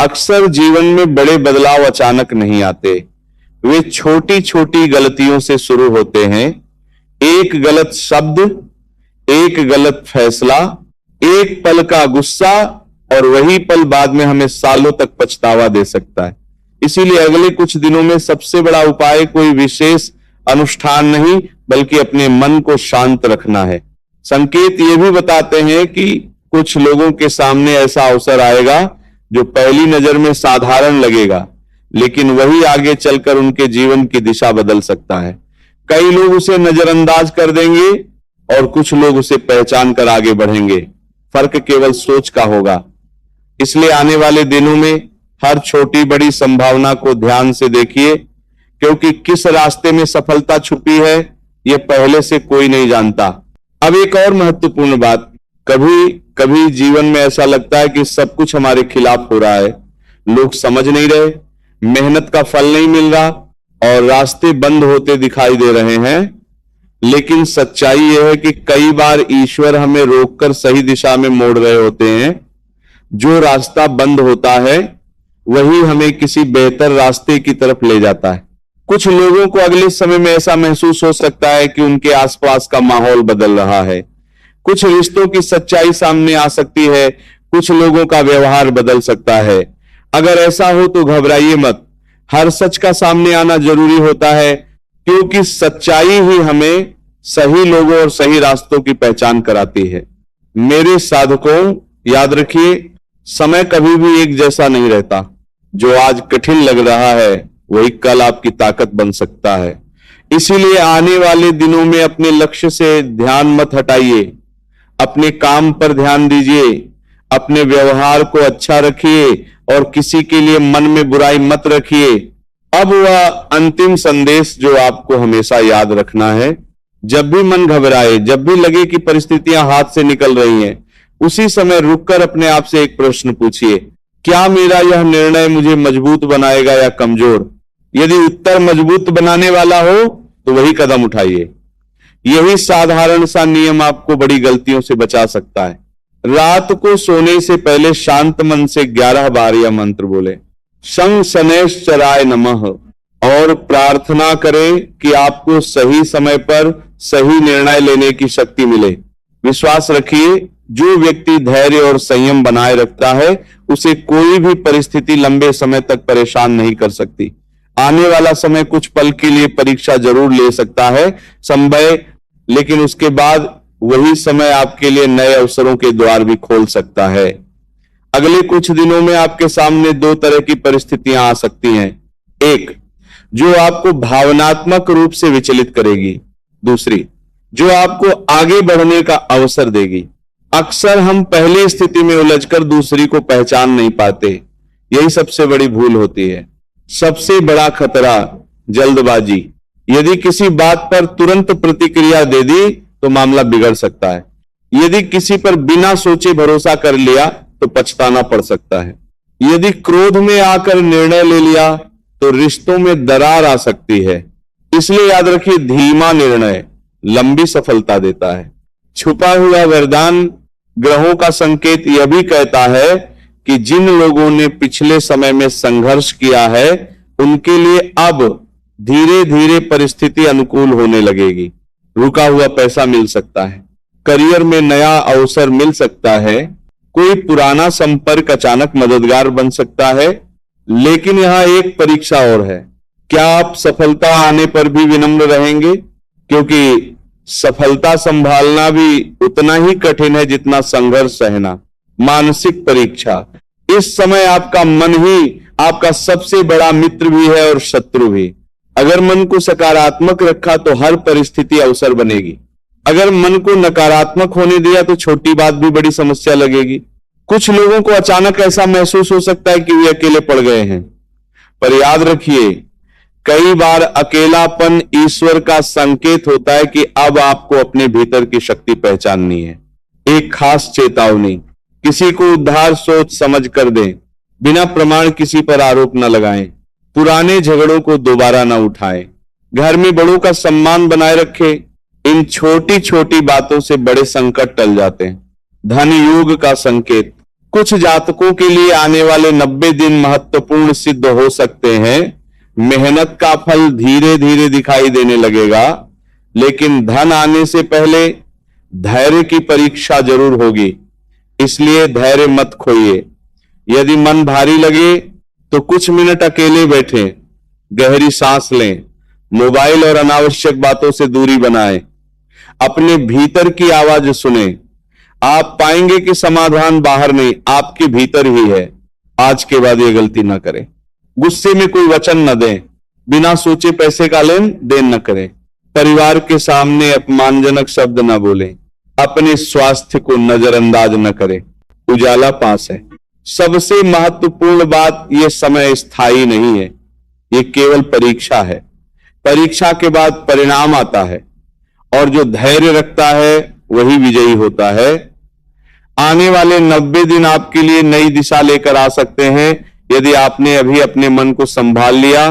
अक्सर जीवन में बड़े बदलाव अचानक नहीं आते, वे छोटी छोटी गलतियों से शुरू होते हैं। एक गलत शब्द, एक गलत फैसला, एक पल का गुस्सा, और वही पल बाद में हमें सालों तक पछतावा दे सकता है। इसीलिए अगले कुछ दिनों में सबसे बड़ा उपाय कोई विशेष अनुष्ठान नहीं, बल्कि अपने मन को शांत रखना है। संकेत ये भी बताते हैं कि कुछ लोगों के सामने ऐसा अवसर आएगा जो पहली नजर में साधारण लगेगा, लेकिन वही आगे चलकर उनके जीवन की दिशा बदल सकता है। कई लोग उसे नजरअंदाज कर देंगे और कुछ लोग उसे पहचान कर आगे बढ़ेंगे। फर्क केवल सोच का होगा। इसलिए आने वाले दिनों में हर छोटी बड़ी संभावना को ध्यान से देखिए, क्योंकि किस रास्ते में सफलता छुपी है यह पहले से कोई नहीं जानता। अब एक और महत्वपूर्ण बात, कभी कभी जीवन में ऐसा लगता है कि सब कुछ हमारे खिलाफ हो रहा है। लोग समझ नहीं रहे, मेहनत का फल नहीं मिल रहा और रास्ते बंद होते दिखाई दे रहे हैं। लेकिन सच्चाई यह है कि कई बार ईश्वर हमें रोककर सही दिशा में मोड़ रहे होते हैं। जो रास्ता बंद होता है वही हमें किसी बेहतर रास्ते की तरफ ले जाता है। कुछ लोगों को अगले समय में ऐसा महसूस हो सकता है कि उनके आसपास का माहौल बदल रहा है, कुछ रिश्तों की सच्चाई सामने आ सकती है, कुछ लोगों का व्यवहार बदल सकता है। अगर ऐसा हो तो घबराइए मत। हर सच का सामने आना जरूरी होता है, क्योंकि सच्चाई ही हमें सही लोगों और सही रास्तों की पहचान कराती है। मेरे साधकों, याद रखिए, समय कभी भी एक जैसा नहीं रहता। जो आज कठिन लग रहा है वही कल आपकी ताकत बन सकता है। इसीलिए आने वाले दिनों में अपने लक्ष्य से ध्यान मत हटाइए, अपने काम पर ध्यान दीजिए, अपने व्यवहार को अच्छा रखिए और किसी के लिए मन में बुराई मत रखिए। अब वह अंतिम संदेश जो आपको हमेशा याद रखना है, जब भी मन घबराए, जब भी लगे कि परिस्थितियां हाथ से निकल रही हैं, उसी समय रुककर अपने आप से एक प्रश्न पूछिए, क्या मेरा यह निर्णय मुझे मजबूत बनाएगा या कमजोर? यदि उत्तर मजबूत बनाने वाला हो तो वही कदम उठाइए। यही साधारण सा नियम आपको बड़ी गलतियों से बचा सकता है। रात को सोने से पहले शांत मन से 11 बार यह मंत्र बोले, शं शनैश्चराय नमः, और प्रार्थना करें कि आपको सही समय पर सही निर्णय लेने की शक्ति मिले। विश्वास रखिए, जो व्यक्ति धैर्य और संयम बनाए रखता है उसे कोई भी परिस्थिति लंबे समय तक परेशान नहीं कर सकती। आने वाला समय कुछ पल के लिए परीक्षा जरूर ले सकता है, संभव, लेकिन उसके बाद वही समय आपके लिए नए अवसरों के द्वार भी खोल सकता है। अगले कुछ दिनों में आपके सामने 2 तरह की परिस्थितियां आ सकती हैं। एक, जो आपको भावनात्मक रूप से विचलित करेगी। दूसरी, जो आपको आगे बढ़ने का अवसर देगी। अक्सर हम पहली स्थिति में उलझकर दूसरी को पहचान नहीं पाते। यही सबसे बड़ी भूल होती है। सबसे बड़ा खतरा जल्दबाजी। यदि किसी बात पर तुरंत प्रतिक्रिया दे दी तो मामला बिगड़ सकता है। यदि किसी पर बिना सोचे भरोसा कर लिया तो पछताना पड़ सकता है। यदि क्रोध में आकर निर्णय ले लिया तो रिश्तों में दरार आ सकती है। इसलिए याद रखिए, धीमा निर्णय लंबी सफलता देता है। छुपा हुआ वरदान ग्रहों का संकेत यह भी कहता है कि जिन लोगों ने पिछले समय में संघर्ष किया है उनके लिए अब धीरे धीरे परिस्थिति अनुकूल होने लगेगी। रुका हुआ पैसा मिल सकता है, करियर में नया अवसर मिल सकता है, कोई पुराना संपर्क अचानक मददगार बन सकता है। लेकिन यहां एक परीक्षा और है, क्या आप सफलता आने पर भी विनम्र रहेंगे? क्योंकि सफलता संभालना भी उतना ही कठिन है जितना संघर्ष सहना। मानसिक परीक्षा। इस समय आपका मन ही आपका सबसे बड़ा मित्र भी है और शत्रु भी। अगर मन को सकारात्मक रखा तो हर परिस्थिति अवसर बनेगी। अगर मन को नकारात्मक होने दिया तो छोटी बात भी बड़ी समस्या लगेगी। कुछ लोगों को अचानक ऐसा महसूस हो सकता है कि वे अकेले पड़ गए हैं, पर याद रखिए, कई बार अकेलापन ईश्वर का संकेत होता है कि अब आपको अपने भीतर की शक्ति पहचाननी है। एक खास चेतावनी, किसी को उद्धार सोच समझ कर दें, बिना प्रमाण किसी पर आरोप न लगाएं, पुराने झगड़ों को दोबारा न उठाएं, घर में बड़ों का सम्मान बनाए रखें। इन छोटी छोटी बातों से बड़े संकट टल जाते हैं। धन योग का संकेत, कुछ जातकों के लिए आने वाले 90 दिन महत्वपूर्ण सिद्ध हो सकते हैं। मेहनत का फल धीरे धीरे दिखाई देने लगेगा, लेकिन धन आने से पहले धैर्य की परीक्षा जरूर होगी, इसलिए धैर्य मत खोइए। यदि मन भारी लगे तो कुछ मिनट अकेले बैठें, गहरी सांस लें, मोबाइल और अनावश्यक बातों से दूरी बनाएं, अपने भीतर की आवाज सुनें। आप पाएंगे कि समाधान बाहर नहीं, आपके भीतर ही है। आज के बाद ये गलती ना करें। गुस्से में कोई वचन न दें, बिना सोचे पैसे का लेन देन न करें, परिवार के सामने अपमानजनक शब्द न बोलें, अपने स्वास्थ्य को नजरअंदाज न करें। उजाला पास है। सबसे महत्वपूर्ण बात, यह समय स्थायी नहीं है, यह केवल परीक्षा है। परीक्षा के बाद परिणाम आता है और जो धैर्य रखता है वही विजयी होता है। आने वाले 90 दिन आपके लिए नई दिशा लेकर आ सकते हैं, यदि आपने अभी अपने मन को संभाल लिया